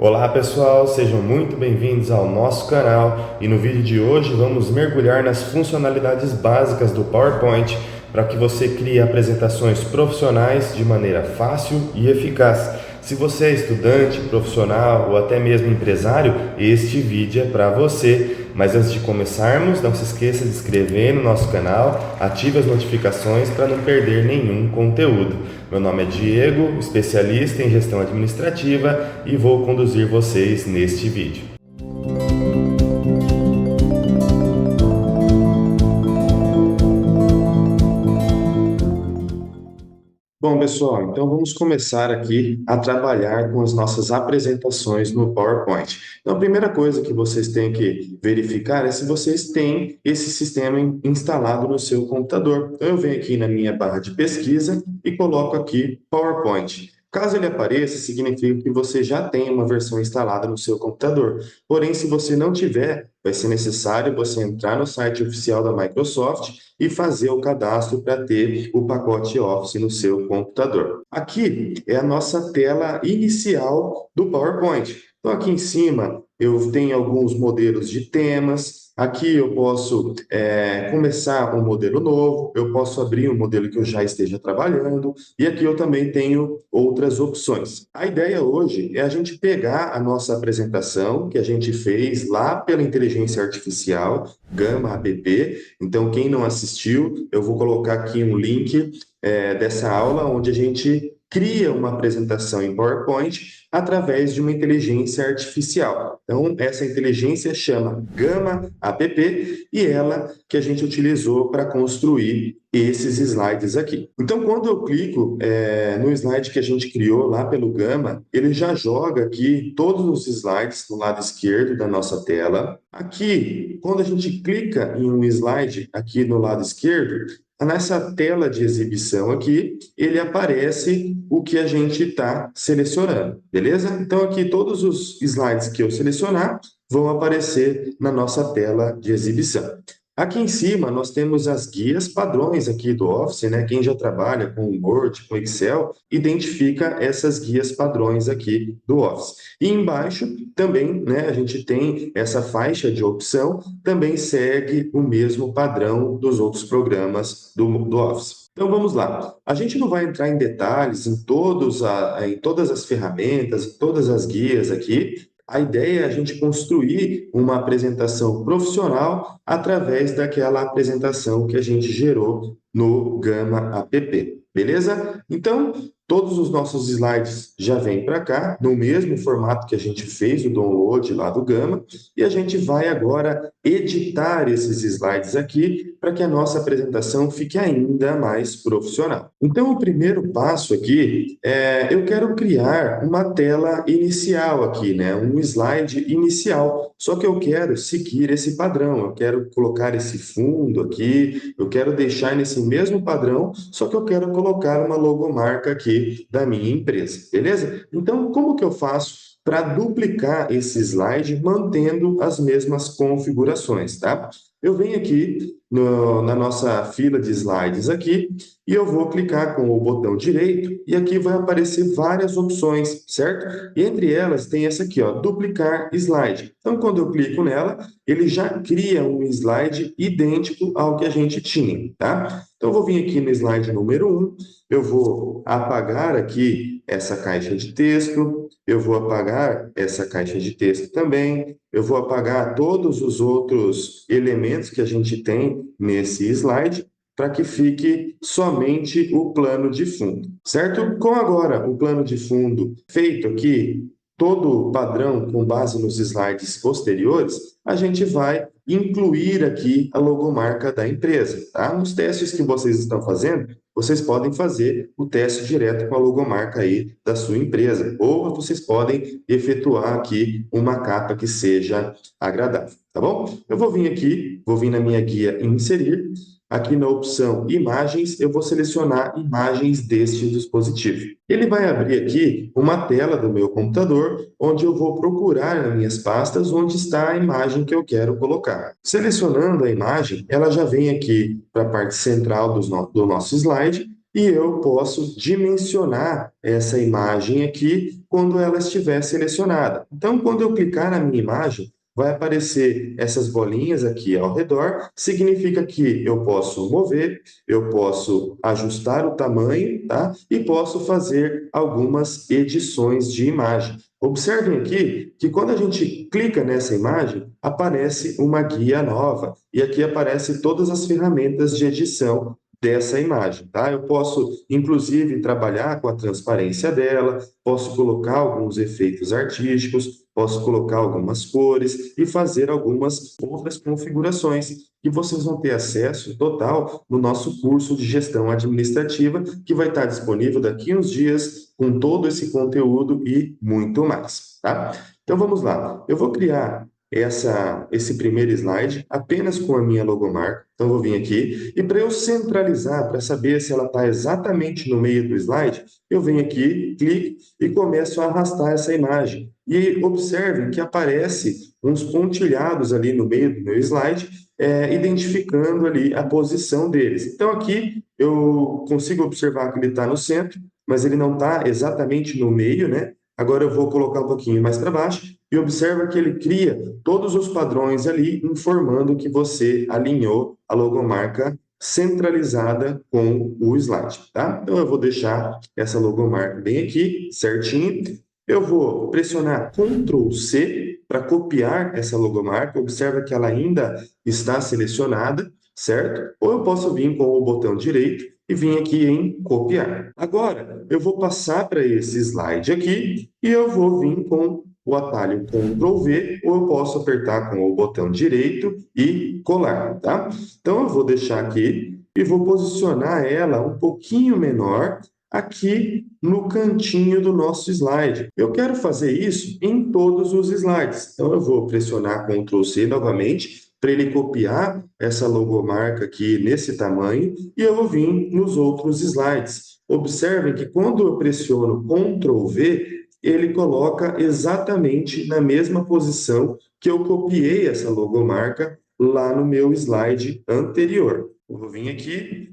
Olá pessoal, sejam muito bem-vindos ao nosso canal e no vídeo de hoje vamos mergulhar nas funcionalidades básicas do PowerPoint para que você crie apresentações profissionais de maneira fácil e eficaz. Se você é estudante, profissional ou até mesmo empresário, este vídeo é para você. Mas antes de começarmos, não se esqueça de se inscrever no nosso canal, ative as notificações para não perder nenhum conteúdo. Meu nome é Diego, especialista em gestão administrativa e vou conduzir vocês neste vídeo. Bom, pessoal, então vamos começar aqui a trabalhar com as nossas apresentações no PowerPoint. Então, a primeira coisa que vocês têm que verificar é se vocês têm esse sistema instalado no seu computador. Então, eu venho aqui na minha barra de pesquisa e coloco aqui PowerPoint. Caso ele apareça, significa que você já tem uma versão instalada no seu computador. Porém, se você não tiver, vai ser necessário você entrar no site oficial da Microsoft e fazer o cadastro para ter o pacote Office no seu computador. Aqui é a nossa tela inicial do PowerPoint. Então, aqui em cima eu tenho alguns modelos de temas. Aqui eu posso começar um modelo novo, eu posso abrir um modelo que eu já esteja trabalhando, e aqui eu também tenho outras opções. A ideia hoje é a gente pegar a nossa apresentação que a gente fez lá pela inteligência artificial, Gama app. Então, quem não assistiu, eu vou colocar aqui um link dessa aula onde a gente cria uma apresentação em PowerPoint através de uma inteligência artificial. Então, essa inteligência chama Gama app e ela que a gente utilizou para construir esses slides aqui. Então, quando eu clico no slide que a gente criou lá pelo Gama, ele já joga aqui todos os slides no lado esquerdo da nossa tela. Aqui, quando a gente clica em um slide aqui no lado esquerdo, nessa tela de exibição aqui, ele aparece o que a gente está selecionando, beleza? Então, aqui todos os slides que eu selecionar vão aparecer na nossa tela de exibição. Aqui em cima, nós temos as guias padrões aqui do Office, né? Quem já trabalha com Word, com Excel, identifica essas guias padrões aqui do Office. E embaixo também, né, a gente tem essa faixa de opção, também segue o mesmo padrão dos outros programas do Office. Então vamos lá. A gente não vai entrar em detalhes em todas as ferramentas, em todas as guias aqui. A ideia é a gente construir uma apresentação profissional através daquela apresentação que a gente gerou no Gama app. Beleza? Então, todos os nossos slides já vêm para cá, no mesmo formato que a gente fez o download lá do Gama, e a gente vai agora editar esses slides aqui para que a nossa apresentação fique ainda mais profissional. Então, o primeiro passo aqui eu quero criar uma tela inicial aqui, né? Um slide inicial. Só que eu quero seguir esse padrão, eu quero colocar esse fundo aqui, eu quero deixar nesse mesmo padrão, só que eu quero colocar uma logomarca aqui da minha empresa, beleza? Então, como que eu faço para duplicar esse slide mantendo as mesmas configurações, tá? Eu venho aqui na nossa fila de slides aqui e eu vou clicar com o botão direito e aqui vai aparecer várias opções, certo? E entre elas tem essa aqui, ó, duplicar slide. Então, quando eu clico nela, ele já cria um slide idêntico ao que a gente tinha, tá? Então, eu vou vir aqui no slide número 1, eu vou apagar aqui essa caixa de texto, eu vou apagar essa caixa de texto também, eu vou apagar todos os outros elementos que a gente tem nesse slide para que fique somente o plano de fundo, certo? Com agora o plano de fundo feito aqui, todo padrão com base nos slides posteriores, a gente vai incluir aqui a logomarca da empresa, tá? Nos testes que vocês estão fazendo, vocês podem fazer o teste direto com a logomarca aí da sua empresa, ou vocês podem efetuar aqui uma capa que seja agradável, tá bom? Eu vou vir aqui, vou vir na minha guia inserir, aqui na opção imagens, eu vou selecionar imagens deste dispositivo. Ele vai abrir aqui uma tela do meu computador, onde eu vou procurar nas minhas pastas onde está a imagem que eu quero colocar. Selecionando a imagem, ela já vem aqui para a parte central do nosso slide, e eu posso dimensionar essa imagem aqui quando ela estiver selecionada. Então, quando eu clicar na minha imagem, vai aparecer essas bolinhas aqui ao redor, significa que eu posso mover, eu posso ajustar o tamanho, tá? E posso fazer algumas edições de imagem. Observem aqui que quando a gente clica nessa imagem, aparece uma guia nova e aqui aparecem todas as ferramentas de edição dessa imagem, tá? Eu posso, inclusive, trabalhar com a transparência dela, posso colocar alguns efeitos artísticos, posso colocar algumas cores e fazer algumas outras configurações que vocês vão ter acesso total no nosso curso de gestão administrativa, que vai estar disponível daqui uns dias com todo esse conteúdo e muito mais, tá? Então vamos lá. Eu vou criar esse primeiro slide apenas com a minha logomarca. Então, eu vou vir aqui e para eu centralizar, para saber se ela está exatamente no meio do slide, eu venho aqui, clico e começo a arrastar essa imagem. E observem que aparece uns pontilhados ali no meio do meu slide, identificando ali a posição deles. Então, aqui eu consigo observar que ele está no centro, mas ele não está exatamente no meio, né? Agora eu vou colocar um pouquinho mais para baixo e observa que ele cria todos os padrões ali, informando que você alinhou a logomarca centralizada com o slide, tá? Então eu vou deixar essa logomarca bem aqui, certinho. Eu vou pressionar Ctrl C para copiar essa logomarca. Observa que ela ainda está selecionada, certo? Ou eu posso vir com o botão direito e vim aqui em copiar. Agora, eu vou passar para esse slide aqui e eu vou vir com o atalho Ctrl V, ou eu posso apertar com o botão direito e colar, tá? Então, eu vou deixar aqui e vou posicionar ela um pouquinho menor aqui no cantinho do nosso slide. Eu quero fazer isso em todos os slides. Então, eu vou pressionar Ctrl C novamente para ele copiar essa logomarca aqui nesse tamanho e eu vou vir nos outros slides. Observem que quando eu pressiono Ctrl V, ele coloca exatamente na mesma posição que eu copiei essa logomarca lá no meu slide anterior. Eu vou vir aqui,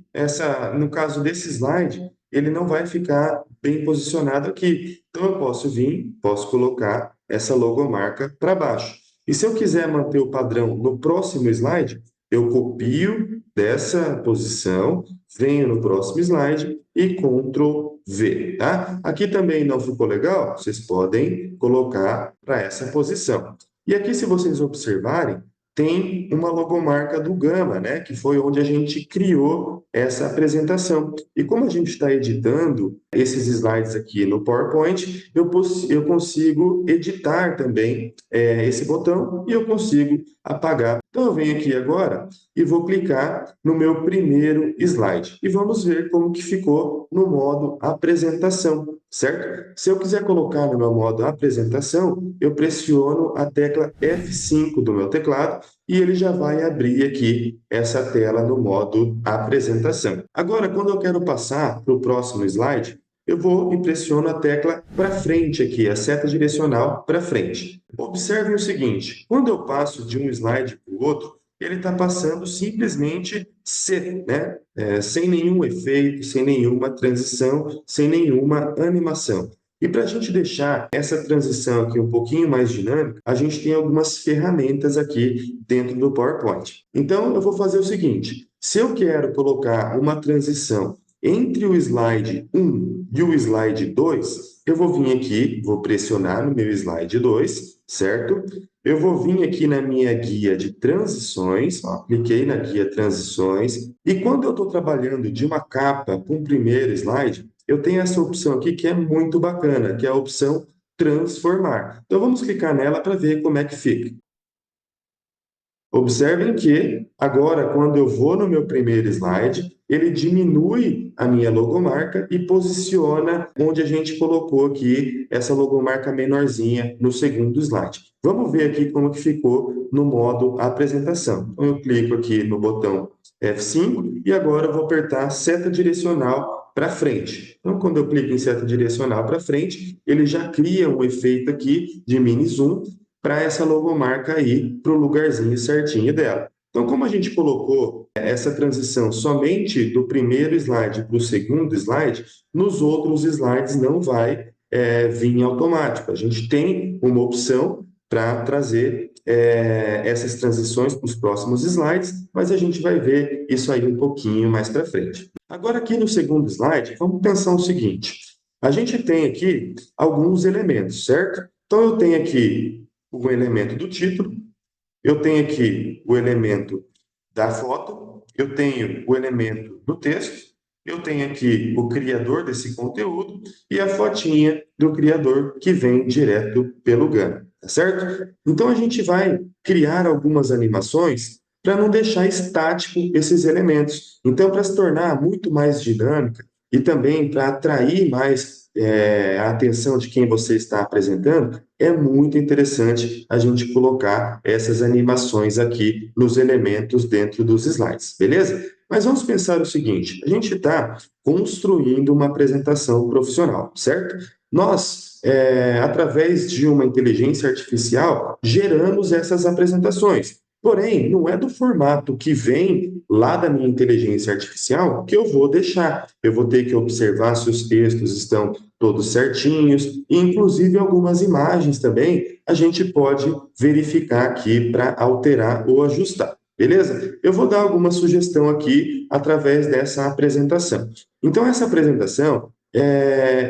no caso desse slide, ele não vai ficar bem posicionado aqui. Então, eu posso vir, posso colocar essa logomarca para baixo. E se eu quiser manter o padrão no próximo slide, eu copio dessa posição, venho no próximo slide e Ctrl V, tá? Aqui também não ficou legal? Vocês podem colocar para essa posição. E aqui, se vocês observarem, tem uma logomarca do Gama, né? Que foi onde a gente criou essa apresentação. E como a gente está editando esses slides aqui no PowerPoint, eu consigo editar também esse botão e eu consigo apagar. Então, eu venho aqui agora e vou clicar no meu primeiro slide. E vamos ver como que ficou no modo apresentação, certo? Se eu quiser colocar no meu modo apresentação, eu pressiono a tecla F5 do meu teclado e ele já vai abrir aqui essa tela no modo apresentação. Agora, quando eu quero passar para o próximo slide, eu vou e pressiono a tecla para frente aqui, a seta direcional para frente. Observem o seguinte, quando eu passo de um slide para o outro, ele está passando simplesmente né? Sem nenhum efeito, sem nenhuma transição, sem nenhuma animação. E para a gente deixar essa transição aqui um pouquinho mais dinâmica, a gente tem algumas ferramentas aqui dentro do PowerPoint. Então, eu vou fazer o seguinte, se eu quero colocar uma transição entre o slide 1 e o slide 2, eu vou vir aqui, vou pressionar no meu slide 2, certo? Eu vou vir aqui na minha guia de transições, ó, cliquei na guia transições, e quando eu estou trabalhando de uma capa com o primeiro slide, eu tenho essa opção aqui que é muito bacana, que é a opção transformar. Então, vamos clicar nela para ver como é que fica. Observem que, agora, quando eu vou no meu primeiro slide, ele diminui a minha logomarca e posiciona onde a gente colocou aqui essa logomarca menorzinha no segundo slide. Vamos ver aqui como que ficou no modo apresentação. Então, eu clico aqui no botão F5 e agora eu vou apertar seta direcional para frente. Então, quando eu clico em seta direcional para frente, ele já cria um efeito aqui de mini zoom para essa logomarca aí, para o lugarzinho certinho dela. Então, como a gente colocou essa transição somente do primeiro slide para o segundo slide, nos outros slides não vai vir automático. A gente tem uma opção para trazer essas transições para os próximos slides, mas a gente vai ver isso aí um pouquinho mais para frente. Agora, aqui no segundo slide, vamos pensar o seguinte: a gente tem aqui alguns elementos, certo? Então, eu tenho aqui o elemento do título, eu tenho aqui o elemento da foto, eu tenho o elemento do texto, eu tenho aqui o criador desse conteúdo e a fotinha do criador que vem direto pelo Gana, tá certo? Então, a gente vai criar algumas animações para não deixar estático esses elementos. Então, para se tornar muito mais dinâmica e também para atrair mais a atenção de quem você está apresentando, é muito interessante a gente colocar essas animações aqui nos elementos dentro dos slides, beleza? Mas vamos pensar o seguinte: a gente está construindo uma apresentação profissional, certo? Nós, através de uma inteligência artificial, geramos essas apresentações. Porém, não é do formato que vem lá da minha inteligência artificial que eu vou deixar. Eu vou ter que observar se os textos estão todos certinhos, e inclusive algumas imagens também a gente pode verificar aqui para alterar ou ajustar. Beleza? Eu vou dar alguma sugestão aqui através dessa apresentação. Então, essa apresentação,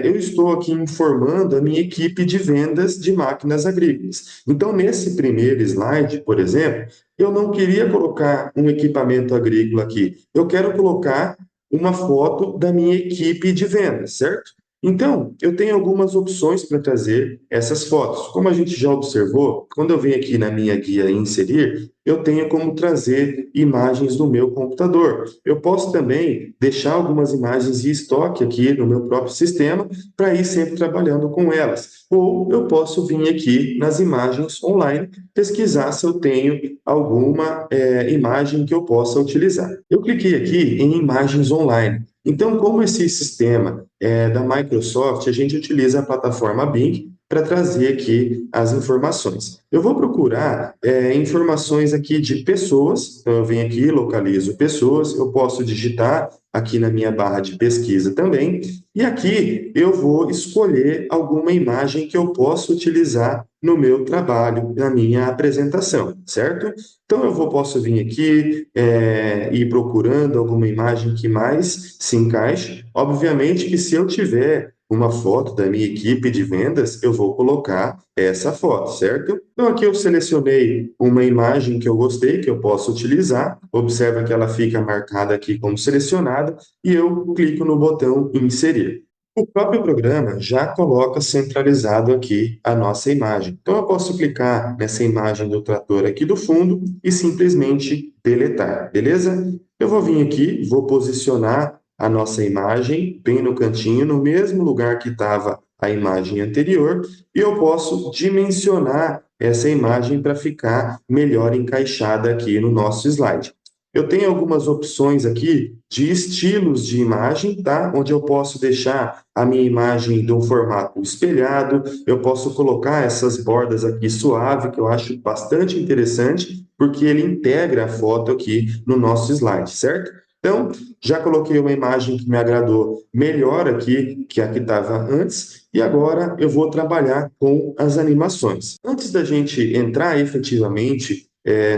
eu estou aqui informando a minha equipe de vendas de máquinas agrícolas. Então, nesse primeiro slide, por exemplo, eu não queria colocar um equipamento agrícola aqui. Eu quero colocar uma foto da minha equipe de vendas, certo? Então, eu tenho algumas opções para trazer essas fotos. Como a gente já observou, quando eu venho aqui na minha guia inserir, eu tenho como trazer imagens do meu computador. Eu posso também deixar algumas imagens em estoque aqui no meu próprio sistema para ir sempre trabalhando com elas. Ou eu posso vir aqui nas imagens online, pesquisar se eu tenho alguma imagem que eu possa utilizar. Eu cliquei aqui em imagens online. Então, como esse sistema da Microsoft, a gente utiliza a plataforma Bing para trazer aqui as informações. Eu vou procurar informações aqui de pessoas, então eu venho aqui, localizo pessoas, eu posso digitar aqui na minha barra de pesquisa também, e aqui eu vou escolher alguma imagem que eu possa utilizar no meu trabalho, na minha apresentação, certo? Então, posso vir aqui ir procurando alguma imagem que mais se encaixe. Obviamente que se eu tiver uma foto da minha equipe de vendas, eu vou colocar essa foto, certo? Então, aqui eu selecionei uma imagem que eu gostei, que eu posso utilizar. Observa que ela fica marcada aqui como selecionada e eu clico no botão inserir. O próprio programa já coloca centralizado aqui a nossa imagem. Então, eu posso clicar nessa imagem do trator aqui do fundo e simplesmente deletar, beleza? Eu vou vir aqui, vou posicionar a nossa imagem bem no cantinho, no mesmo lugar que estava a imagem anterior, e eu posso dimensionar essa imagem para ficar melhor encaixada aqui no nosso slide. Eu tenho algumas opções aqui de estilos de imagem, tá? Onde eu posso deixar a minha imagem de um formato espelhado, eu posso colocar essas bordas aqui suave, que eu acho bastante interessante, porque ele integra a foto aqui no nosso slide, certo? Então, já coloquei uma imagem que me agradou melhor aqui, que a que estava antes, e agora eu vou trabalhar com as animações. Antes da gente entrar efetivamente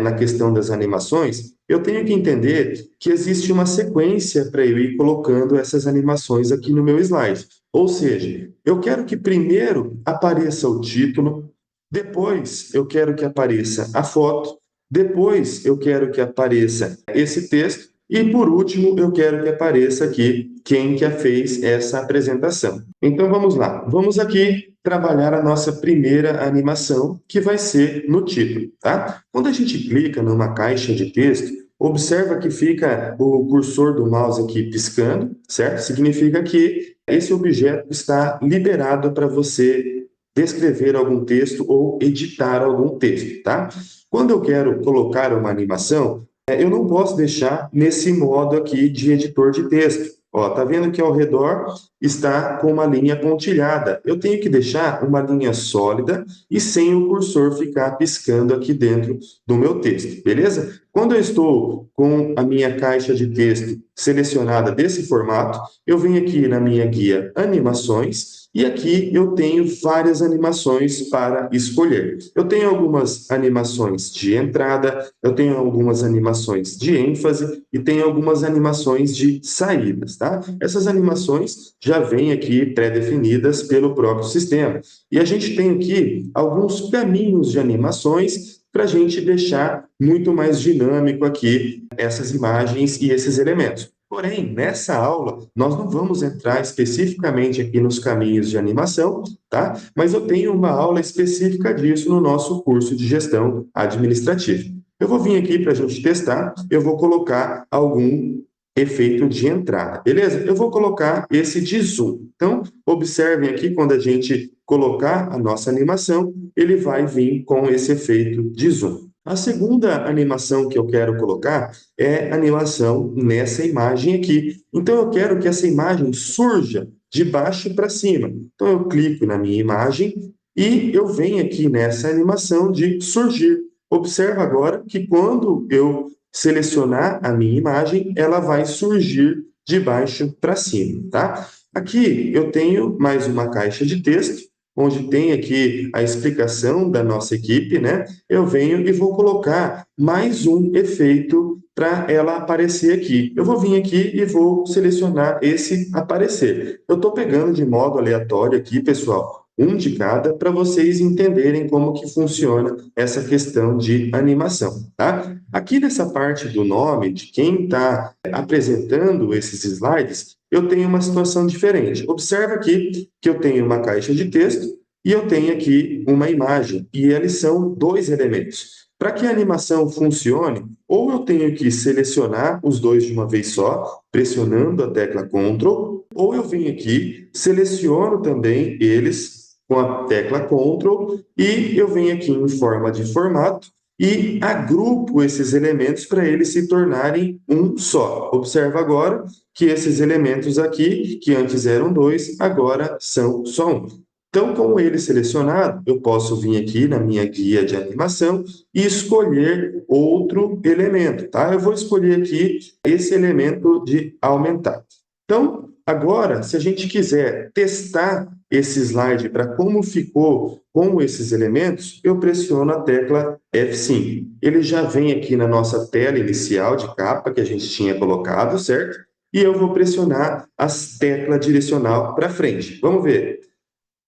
na questão das animações, eu tenho que entender que existe uma sequência para eu ir colocando essas animações aqui no meu slide. Ou seja, eu quero que primeiro apareça o título, depois eu quero que apareça a foto, depois eu quero que apareça esse texto, e por último eu quero que apareça aqui quem que fez essa apresentação. Então vamos lá, vamos aqui trabalhar a nossa primeira animação, que vai ser no título, tá? Quando a gente clica numa caixa de texto, observa que fica o cursor do mouse aqui piscando, certo? Significa que esse objeto está liberado para você descrever algum texto ou editar algum texto, tá? Quando eu quero colocar uma animação, eu não posso deixar nesse modo aqui de editor de texto. Ó, tá vendo que ao redor está com uma linha pontilhada. Eu tenho que deixar uma linha sólida e sem o cursor ficar piscando aqui dentro do meu texto, beleza? Quando eu estou com a minha caixa de texto selecionada desse formato, eu venho aqui na minha guia Animações e aqui eu tenho várias animações para escolher. Eu tenho algumas animações de entrada, eu tenho algumas animações de ênfase e tenho algumas animações de saídas, tá? Essas animações já vêm aqui pré-definidas pelo próprio sistema. E a gente tem aqui alguns caminhos de animações para a gente deixar muito mais dinâmico aqui essas imagens e esses elementos. Porém, nessa aula, nós não vamos entrar especificamente aqui nos caminhos de animação, tá? Mas eu tenho uma aula específica disso no nosso curso de gestão administrativa. Eu vou vir aqui para a gente testar, eu vou colocar algum efeito de entrada, beleza? Eu vou colocar esse de zoom. Então, observem aqui quando a gente colocar a nossa animação, ele vai vir com esse efeito de zoom. A segunda animação que eu quero colocar é animação nessa imagem aqui. Então, eu quero que essa imagem surja de baixo para cima. Então, eu clico na minha imagem e eu venho aqui nessa animação de surgir. Observa agora que quando eu selecionar a minha imagem, ela vai surgir de baixo para cima, tá? Aqui eu tenho mais uma caixa de texto, onde tem aqui a explicação da nossa equipe, né? Eu venho e vou colocar mais um efeito para ela aparecer aqui. Eu vou vir aqui e vou selecionar esse aparecer. Eu estou pegando de modo aleatório aqui, pessoal, um de cada, para vocês entenderem como que funciona essa questão de animação, tá? Aqui nessa parte do nome, de quem está apresentando esses slides, eu tenho uma situação diferente. Observa aqui que eu tenho uma caixa de texto e eu tenho aqui uma imagem, e eles são dois elementos. Para que a animação funcione, ou eu tenho que selecionar os dois de uma vez só, pressionando a tecla Ctrl, ou eu venho aqui, seleciono também eles com a tecla Ctrl e eu venho aqui em forma de formato e agrupo esses elementos para eles se tornarem um só. Observa agora que esses elementos aqui, que antes eram dois, agora são só um. Então, com ele selecionado, eu posso vir aqui na minha guia de animação e escolher outro elemento, tá? Eu vou escolher aqui esse elemento de aumentar. Então, agora, se a gente quiser testar esse slide para como ficou com esses elementos, eu pressiono a tecla F5. Ele já vem aqui na nossa tela inicial de capa que a gente tinha colocado, certo? E eu vou pressionar a tecla direcional para frente. Vamos ver.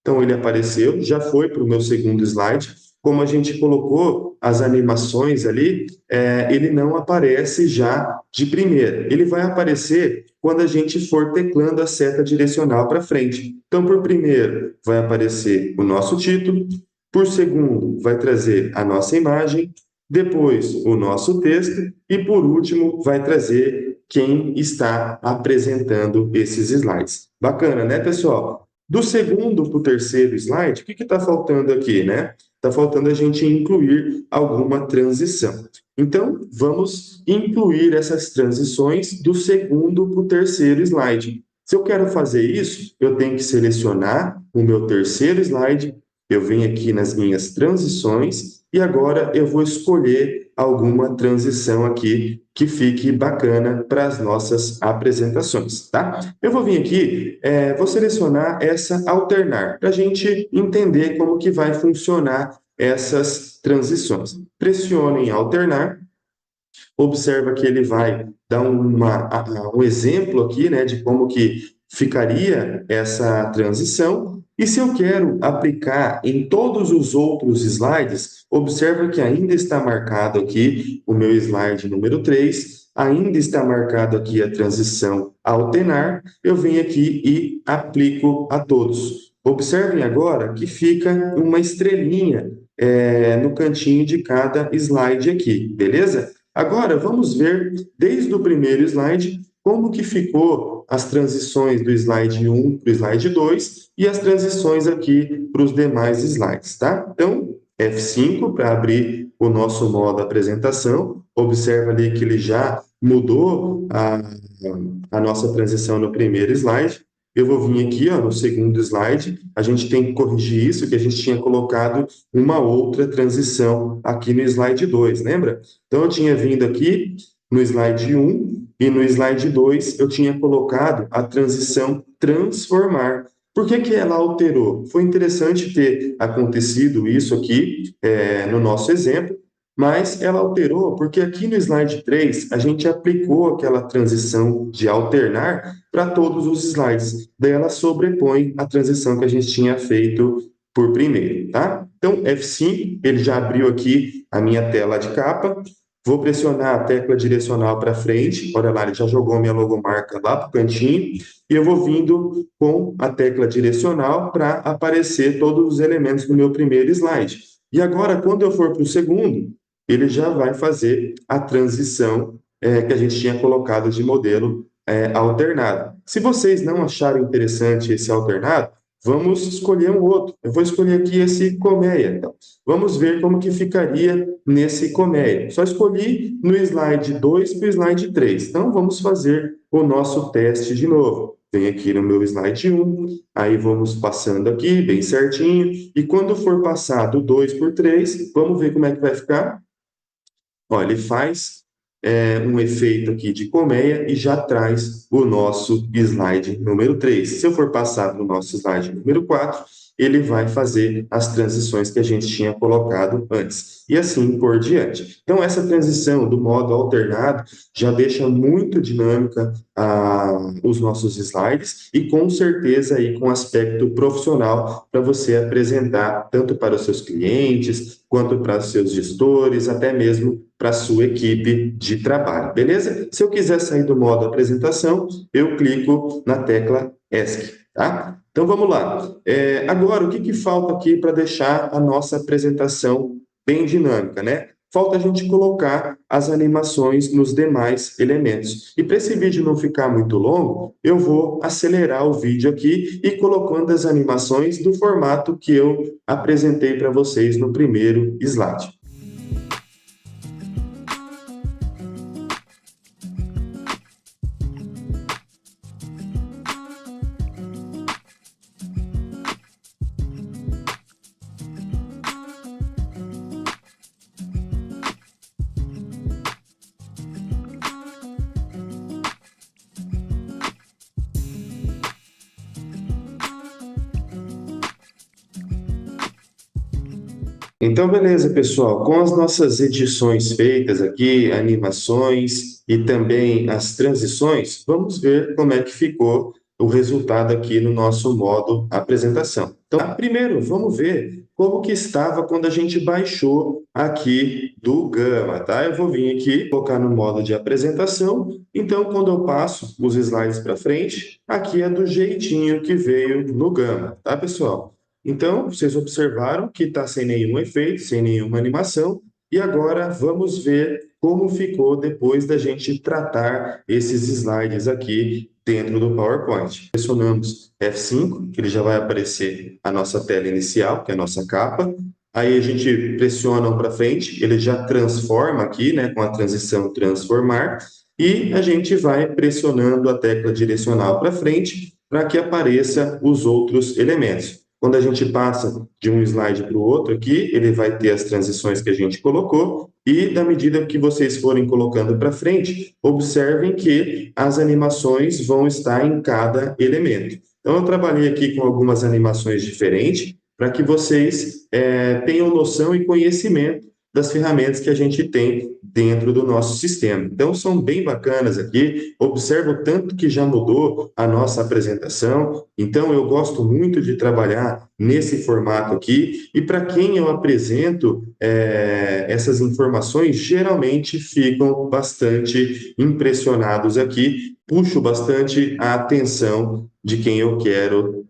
Então, ele apareceu, já foi para o meu segundo slide. Como a gente colocou as animações ali, ele não aparece já de primeira. Ele vai aparecer quando a gente for teclando a seta direcional para frente. Então, por primeiro, vai aparecer o nosso título. Por segundo, vai trazer a nossa imagem. Depois, o nosso texto. E, por último, vai trazer quem está apresentando esses slides. Bacana, né, pessoal? Do segundo para o terceiro slide, o que está faltando aqui, né? Está faltando a gente incluir alguma transição. Então, vamos incluir essas transições do segundo para o terceiro slide. Se eu quero fazer isso, eu tenho que selecionar o meu terceiro slide, eu venho aqui nas minhas transições e agora eu vou escolher alguma transição aqui que fique bacana para as nossas apresentações, tá? Eu vou vir aqui, vou selecionar essa alternar, para a gente entender como que vai funcionar essas transições. Pressione em alternar, observa que ele vai dar um exemplo aqui, né, de como que ficaria essa transição. E se eu quero aplicar em todos os outros slides, observa que ainda está marcado aqui o meu slide número 3, ainda está marcado aqui a transição alternar, eu venho aqui e aplico a todos. Observem agora que fica uma estrelinha no cantinho de cada slide aqui, beleza? Agora, vamos ver, desde o primeiro slide, como que ficou as transições do slide 1 para o slide 2 e as transições aqui para os demais slides, tá? Então, F5 para abrir o nosso modo apresentação. Observa ali que ele já mudou a nossa transição no primeiro slide. eu vou vir aqui, ó, no segundo slide, a gente tem que corrigir isso, que a gente tinha colocado uma outra transição aqui no slide 2, lembra? Então, eu tinha vindo aqui no slide 1 e no slide 2 eu tinha colocado a transição transformar. Por que que ela alterou? Foi interessante ter acontecido isso aqui, no nosso exemplo, mas ela alterou porque aqui no slide 3 a gente aplicou aquela transição de alternar para todos os slides. Daí ela sobrepõe a transição que a gente tinha feito por primeiro, tá? Então, F5, ele já abriu aqui a minha tela de capa. Vou pressionar a tecla direcional para frente. Olha lá, ele já jogou minha logomarca lá para o cantinho. E eu vou vindo com a tecla direcional para aparecer todos os elementos do meu primeiro slide. E agora, quando eu for para o segundo, ele já vai fazer a transição que a gente tinha colocado de modelo alternado. Se vocês não acharem interessante esse alternado, vamos escolher um outro. Eu vou escolher aqui esse colmeia. Então, vamos ver como que ficaria nesse colmeia. Só escolhi no slide 2 para o slide 3. Então, vamos fazer o nosso teste de novo. Vem aqui no meu slide 1, aí vamos passando aqui bem certinho, e quando for passar do 2 por 3, vamos ver como é que vai ficar. Olha, ele faz um efeito aqui de colmeia e já traz o nosso slide número 3. Se eu for passar para o nosso slide número 4, ele vai fazer as transições que a gente tinha colocado antes. E assim por diante. Então, essa transição do modo alternado já deixa muito dinâmica os nossos slides e com certeza aí com aspecto profissional para você apresentar tanto para os seus clientes, quanto para os seus gestores, até mesmo para a sua equipe de trabalho, beleza? Se eu quiser sair do modo apresentação, eu clico na tecla ESC, tá? Então vamos lá. Agora, o que falta aqui para deixar a nossa apresentação bem dinâmica, né? Falta a gente colocar as animações nos demais elementos. E para esse vídeo não ficar muito longo, eu vou acelerar o vídeo aqui e colocando as animações do formato que eu apresentei para vocês no primeiro slide. Então, beleza, pessoal. Com as nossas edições feitas aqui, animações e também as transições, vamos ver como é que ficou o resultado aqui no nosso modo apresentação. Então, primeiro, vamos ver como que estava quando a gente baixou aqui do Gama, tá? Eu vou vir aqui, colocar no modo de apresentação. Então, quando eu passo os slides para frente, aqui é do jeitinho que veio no Gama, tá, pessoal? Então, vocês observaram que está sem nenhum efeito, sem nenhuma animação, e agora vamos ver como ficou depois da gente tratar esses slides aqui dentro do PowerPoint. Pressionamos F5, que ele já vai aparecer a nossa tela inicial, que é a nossa capa. Aí a gente pressiona para frente, ele já transforma aqui, né, com a transição transformar, e a gente vai pressionando a tecla direcional para frente para que apareça os outros elementos. Quando a gente passa de um slide para o outro aqui, ele vai ter as transições que a gente colocou e, na medida que vocês forem colocando para frente, observem que as animações vão estar em cada elemento. Então, eu trabalhei aqui com algumas animações diferentes para que vocês tenham noção e conhecimento das ferramentas que a gente tem dentro do nosso sistema. Então, são bem bacanas aqui. Observa o tanto que já mudou a nossa apresentação. Então, eu gosto muito de trabalhar nesse formato aqui. E para quem eu apresento essas informações, geralmente ficam bastante impressionados aqui. Puxo bastante a atenção de quem eu quero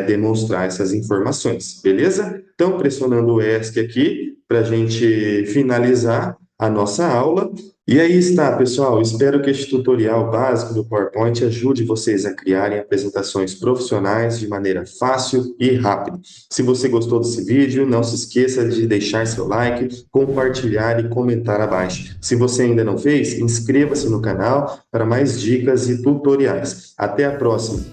demonstrar essas informações, beleza? Então, pressionando o ESC aqui, para a gente finalizar a nossa aula. E aí está, pessoal. Espero que este tutorial básico do PowerPoint ajude vocês a criarem apresentações profissionais de maneira fácil e rápida. Se você gostou desse vídeo, não se esqueça de deixar seu like, compartilhar e comentar abaixo. Se você ainda não fez, inscreva-se no canal para mais dicas e tutoriais. Até a próxima!